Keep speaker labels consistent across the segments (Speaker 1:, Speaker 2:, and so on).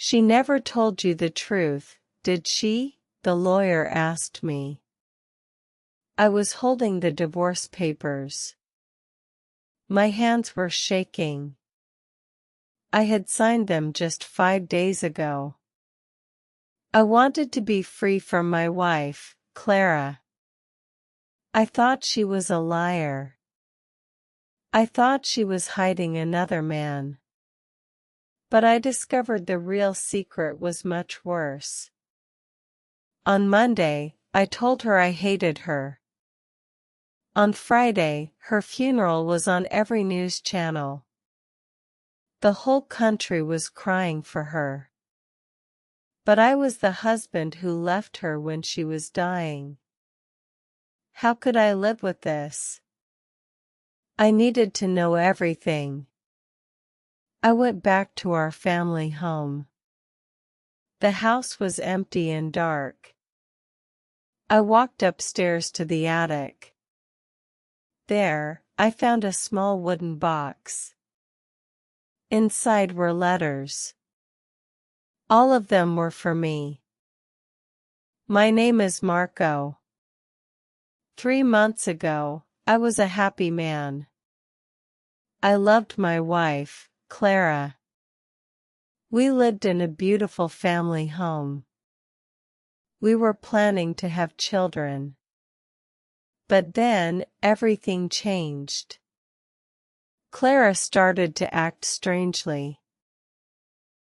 Speaker 1: She never told you the truth, did she? The lawyer asked me. I was holding the divorce papers. My hands were shaking. I had signed them just 5 days ago. I wanted to be free from my wife, Clara. I thought she was a liar. I thought she was hiding another man. But I discovered the real secret was much worse. On Monday, I told her I hated her. On Friday, her funeral was on every news channel. The whole country was crying for her. But I was the husband who left her when she was dying. How could I live with this? I needed to know everything. I went back to our family home. The house was empty and dark. I walked upstairs to the attic. There, I found a small wooden box. Inside were letters. All of them were for me. My name is Marco. 3 months ago, I was a happy man. I loved my wife, Clara. We lived in a beautiful family home. We were planning to have children. But then, everything changed. Clara started to act strangely.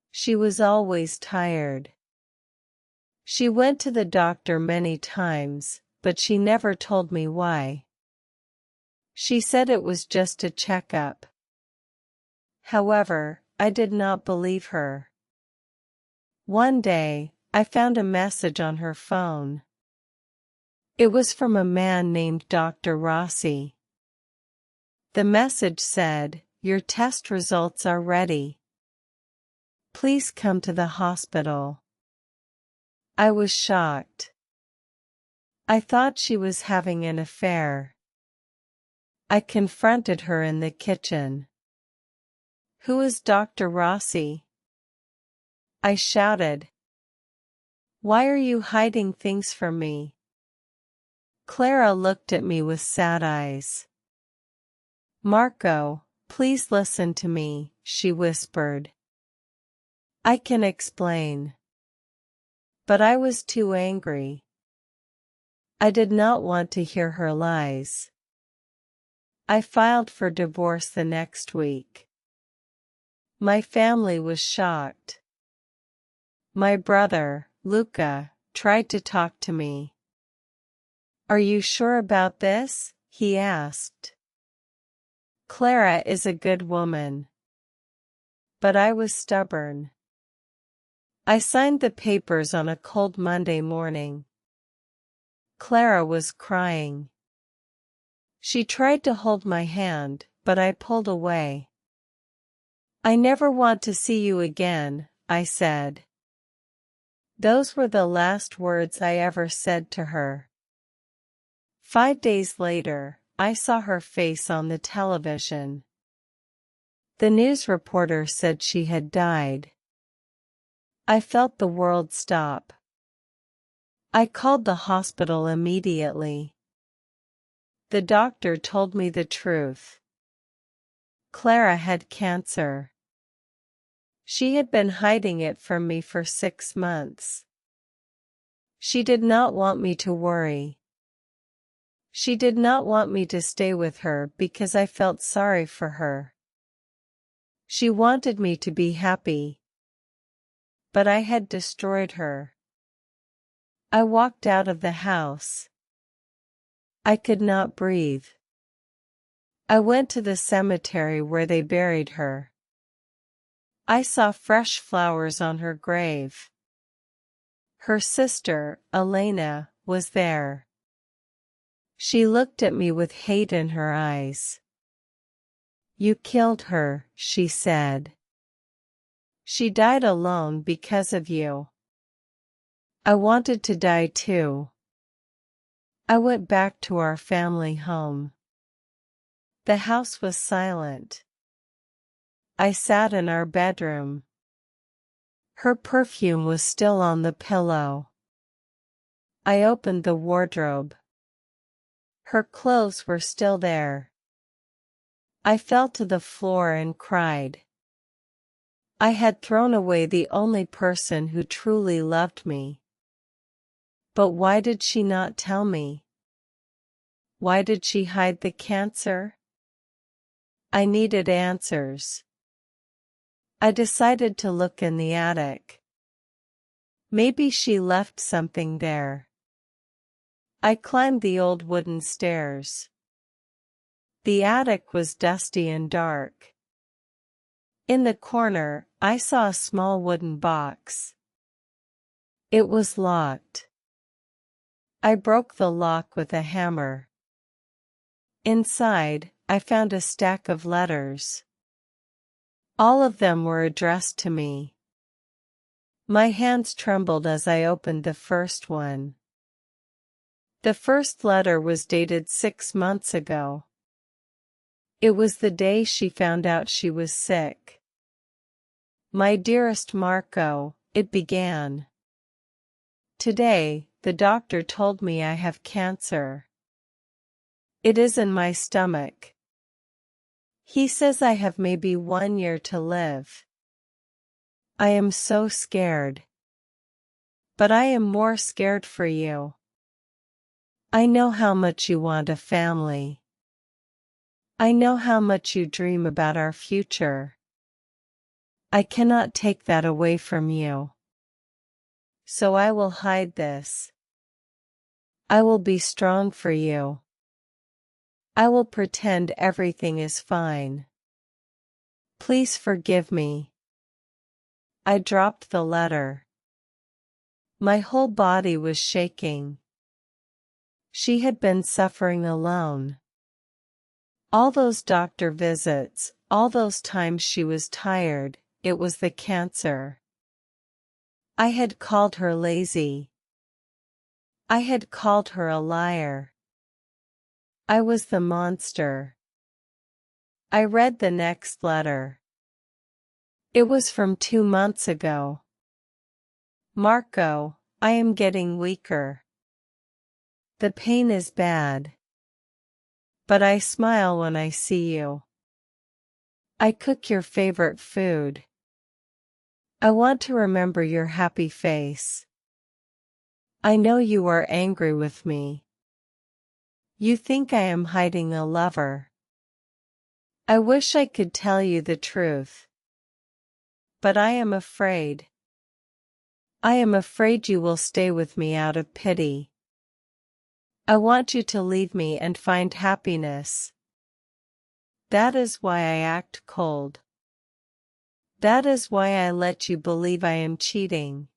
Speaker 1: She was always tired. She went to the doctor many times, but she never told me why. She said it was just a checkup. However, I did not believe her. One day, I found a message on her phone. It was from a man named Dr. Rossi. The message said, "Your test results are ready. Please come to the hospital." I was shocked. I thought she was having an affair. I confronted her in the kitchen. "Who is Dr. Rossi?" I shouted. "Why are you hiding things from me?" Clara looked at me with sad eyes. "Marco, please listen to me," she whispered. "I can explain." But I was too angry. I did not want to hear her lies. I filed for divorce the next week. My family was shocked. My brother, Luca, tried to talk to me. "Are you sure about this?" he asked. "Clara is a good woman." But I was stubborn. I signed the papers on a cold Monday morning. Clara was crying. She tried to hold my hand, but I pulled away. "I never want to see you again," I said. Those were the last words I ever said to her. 5 days later, I saw her face on the television. The news reporter said she had died. I felt the world stop. I called the hospital immediately. The doctor told me the truth. Clara had cancer. She had been hiding it from me for 6 months. She did not want me to worry. She did not want me to stay with her because I felt sorry for her. She wanted me to be happy. But I had destroyed her. I walked out of the house. I could not breathe. I went to the cemetery where they buried her. I saw fresh flowers on her grave. Her sister, Elena, was there. She looked at me with hate in her eyes. "You killed her," she said. "She died alone because of you." I wanted to die too. I went back to our family home. The house was silent. I sat in our bedroom. Her perfume was still on the pillow. I opened the wardrobe. Her clothes were still there. I fell to the floor and cried. I had thrown away the only person who truly loved me. But why did she not tell me? Why did she hide the cancer? I needed answers. I decided to look in the attic. Maybe she left something there. I climbed the old wooden stairs. The attic was dusty and dark. In the corner, I saw a small wooden box. It was locked. I broke the lock with a hammer. Inside, I found a stack of letters. All of them were addressed to me. My hands trembled as I opened the first one. The first letter was dated 6 months ago. It was the day she found out she was sick. My dearest Marco, it began. Today, the doctor told me I have cancer. It is in my stomach. He says I have maybe 1 year to live. I am so scared. But I am more scared for you. I know how much you want a family. I know how much you dream about our future. I cannot take that away from you. So I will hide this. I will be strong for you. I will pretend everything is fine. Please forgive me. I dropped the letter. My whole body was shaking. She had been suffering alone. All those doctor visits, all those times she was tired, it was the cancer. I had called her lazy. I had called her a liar. I was the monster. I read the next letter. It was from 2 months ago. Marco, I am getting weaker. The pain is bad. But I smile when I see you. I cook your favorite food. I want to remember your happy face. I know you are angry with me. You think I am hiding a lover. I wish I could tell you the truth. But I am afraid. I am afraid you will stay with me out of pity. I want you to leave me and find happiness. That is why I act cold. That is why I let you believe I am cheating.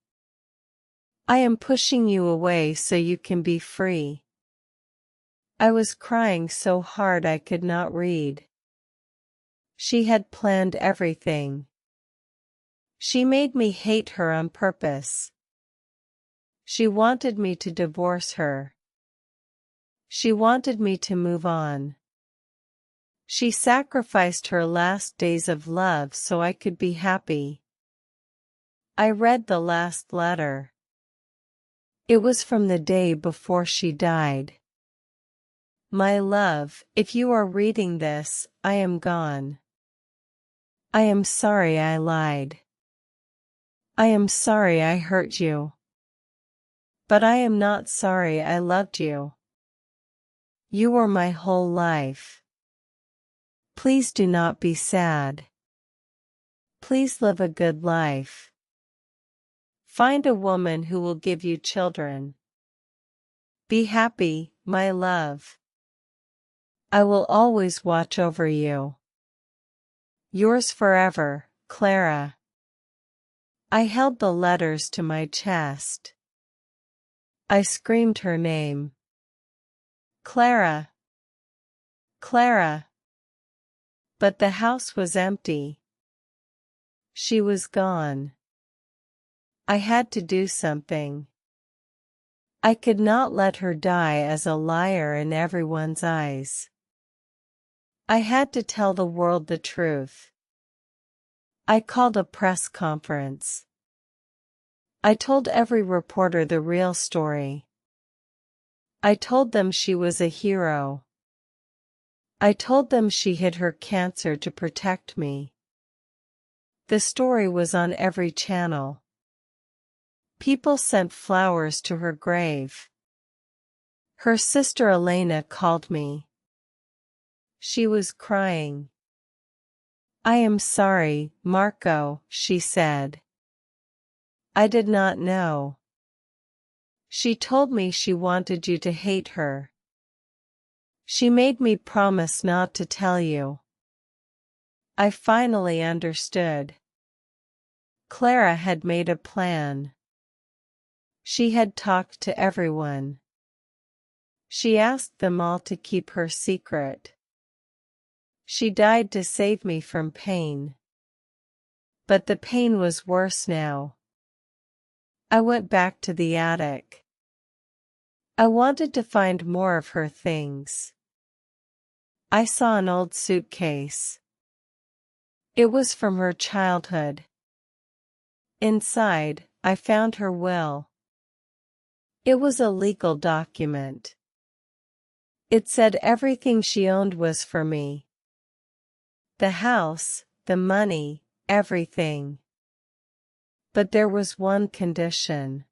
Speaker 1: I am pushing you away so you can be free. I was crying so hard I could not read. She had planned everything. She made me hate her on purpose. She wanted me to divorce her. She wanted me to move on. She sacrificed her last days of love so I could be happy. I read the last letter. It was from the day before she died. My love, if you are reading this, I am gone. I am sorry I lied. I am sorry I hurt you. But I am not sorry I loved you. You were my whole life. Please do not be sad. Please live a good life. Find a woman who will give you children. Be happy, my love. I will always watch over you. Yours forever, Clara. I held the letters to my chest. I screamed her name. Clara. Clara. But the house was empty. She was gone. I had to do something. I could not let her die as a liar in everyone's eyes. I had to tell the world the truth. I called a press conference. I told every reporter the real story. I told them she was a hero. I told them she hid her cancer to protect me. The story was on every channel. People sent flowers to her grave. Her sister Elena called me. She was crying. "I am sorry, Marco," she said. "I did not know." She told me she wanted you to hate her. She made me promise not to tell you. I finally understood. Clara had made a plan. She had talked to everyone. She asked them all to keep her secret. She died to save me from pain. But the pain was worse now. I went back to the attic. I wanted to find more of her things. I saw an old suitcase. It was from her childhood. Inside, I found her will. It was a legal document. It said everything she owned was for me. The house, the money, everything. But there was one condition.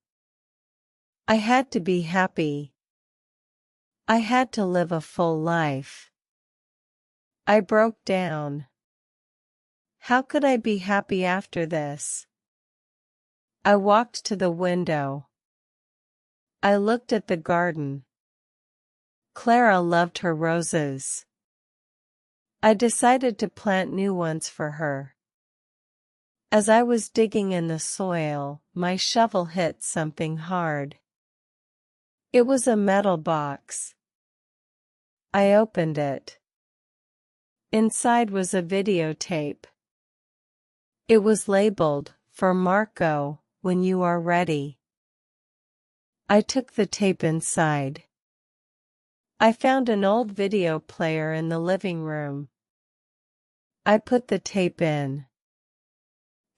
Speaker 1: I had to be happy. I had to live a full life. I broke down. How could I be happy after this? I walked to the window. I looked at the garden. Clara loved her roses. I decided to plant new ones for her. As I was digging in the soil, my shovel hit something hard. It was a metal box. I opened it. Inside was a videotape. It was labeled, "For Marco, when you are ready." I took the tape inside. I found an old video player in the living room. I put the tape in.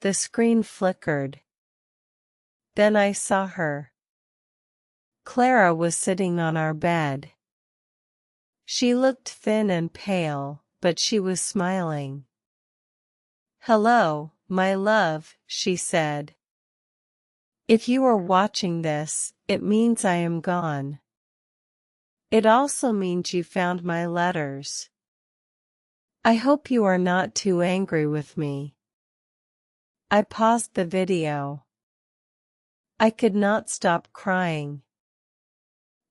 Speaker 1: The screen flickered. Then I saw her. Clara was sitting on our bed. She looked thin and pale, but she was smiling. "Hello, my love," she said. "If you are watching this, it means I am gone. It also means you found my letters. I hope you are not too angry with me." I paused the video. I could not stop crying.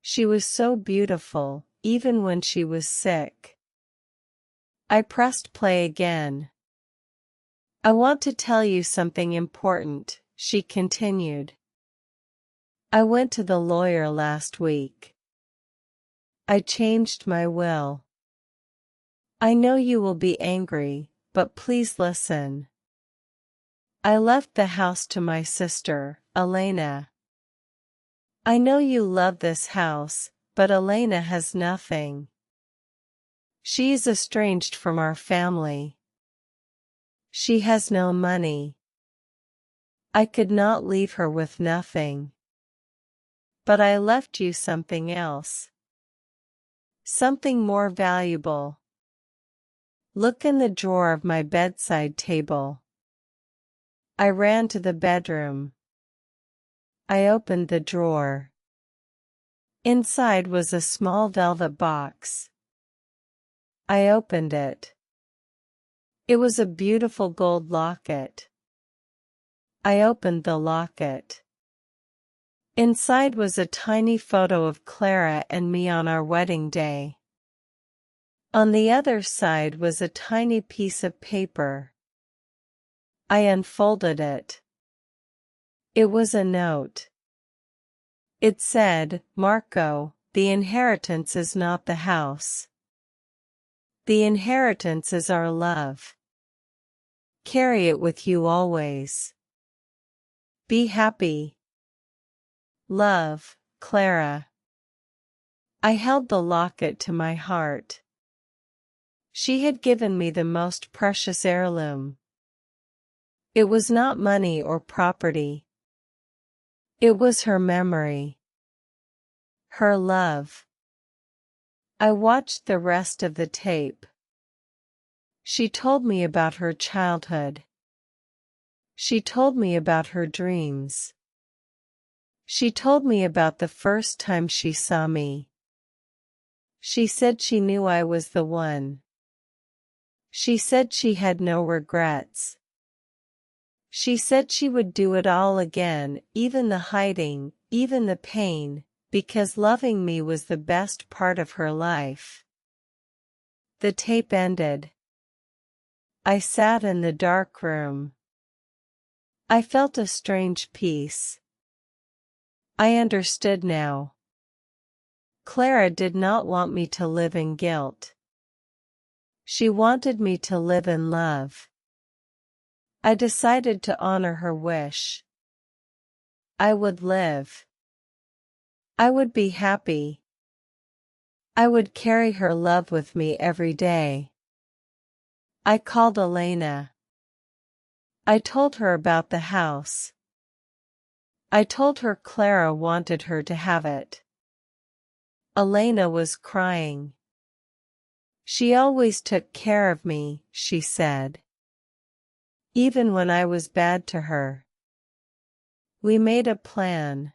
Speaker 1: She was so beautiful, even when she was sick. I pressed play again. "I want to tell you something important," she continued. "I went to the lawyer last week. I changed my will. I know you will be angry, but please listen. I left the house to my sister, Elena. I know you love this house, but Elena has nothing. She is estranged from our family. She has no money. I could not leave her with nothing. But I left you something else. Something more valuable. Look in the drawer of my bedside table." I ran to the bedroom. I opened the drawer. Inside was a small velvet box. I opened it. It was a beautiful gold locket. I opened the locket. Inside was a tiny photo of Clara and me on our wedding day. On the other side was a tiny piece of paper. I unfolded it. It was a note. It said, "Marco, the inheritance is not the house. The inheritance is our love. Carry it with you always. Be happy. Love, Clara." I held the locket to my heart. She had given me the most precious heirloom. It was not money or property. It was her memory. Her love. I watched the rest of the tape. She told me about her childhood. She told me about her dreams. She told me about the first time she saw me. She said she knew I was the one. She said she had no regrets. She said she would do it all again, even the hiding, even the pain, because loving me was the best part of her life. The tape ended. I sat in the dark room. I felt a strange peace. I understood now. Clara did not want me to live in guilt. She wanted me to live in love. I decided to honor her wish. I would live. I would be happy. I would carry her love with me every day. I called Elena. I told her about the house. I told her Clara wanted her to have it. Elena was crying. She always took care of me, she said. Even when I was bad to her. We made a plan.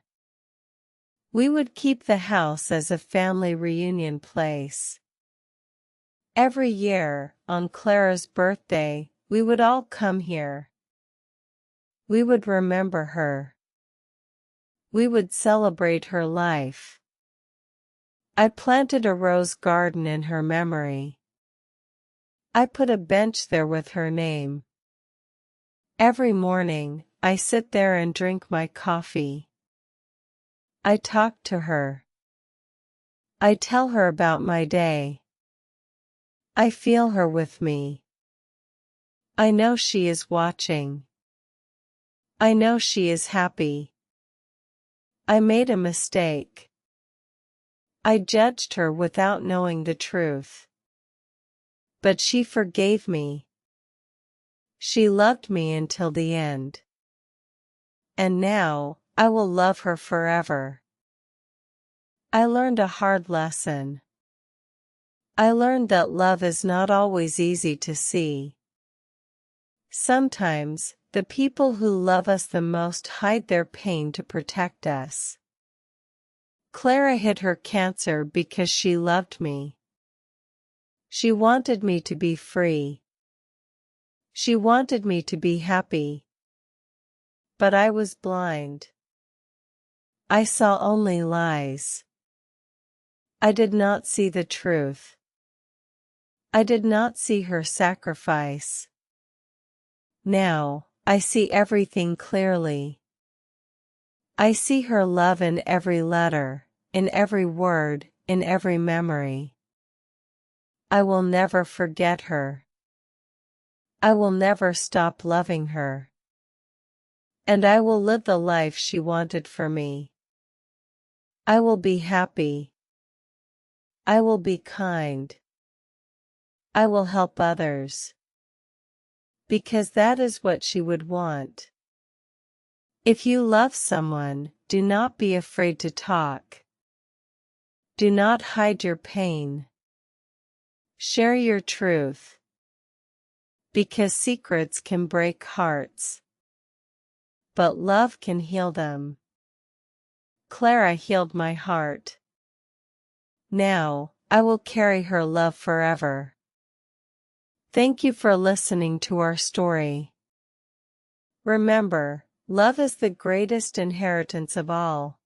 Speaker 1: We would keep the house as a family reunion place. Every year, on Clara's birthday, we would all come here. We would remember her. We would celebrate her life. I planted a rose garden in her memory. I put a bench there with her name. Every morning, I sit there and drink my coffee. I talk to her. I tell her about my day. I feel her with me. I know she is watching. I know she is happy. I made a mistake. I judged her without knowing the truth. But she forgave me. She loved me until the end. And now, I will love her forever. I learned a hard lesson. I learned that love is not always easy to see. Sometimes, the people who love us the most hide their pain to protect us. Clara hid her cancer because she loved me. She wanted me to be free. She wanted me to be happy. But I was blind. I saw only lies. I did not see the truth. I did not see her sacrifice. Now, I see everything clearly. I see her love in every letter, in every word, in every memory. I will never forget her. I will never stop loving her. And I will live the life she wanted for me. I will be happy. I will be kind. I will help others. Because that is what she would want. If you love someone, do not be afraid to talk. Do not hide your pain. Share your truth. Because secrets can break hearts. But love can heal them. Clara healed my heart. Now, I will carry her love forever. Thank you for listening to our story. Remember, love is the greatest inheritance of all.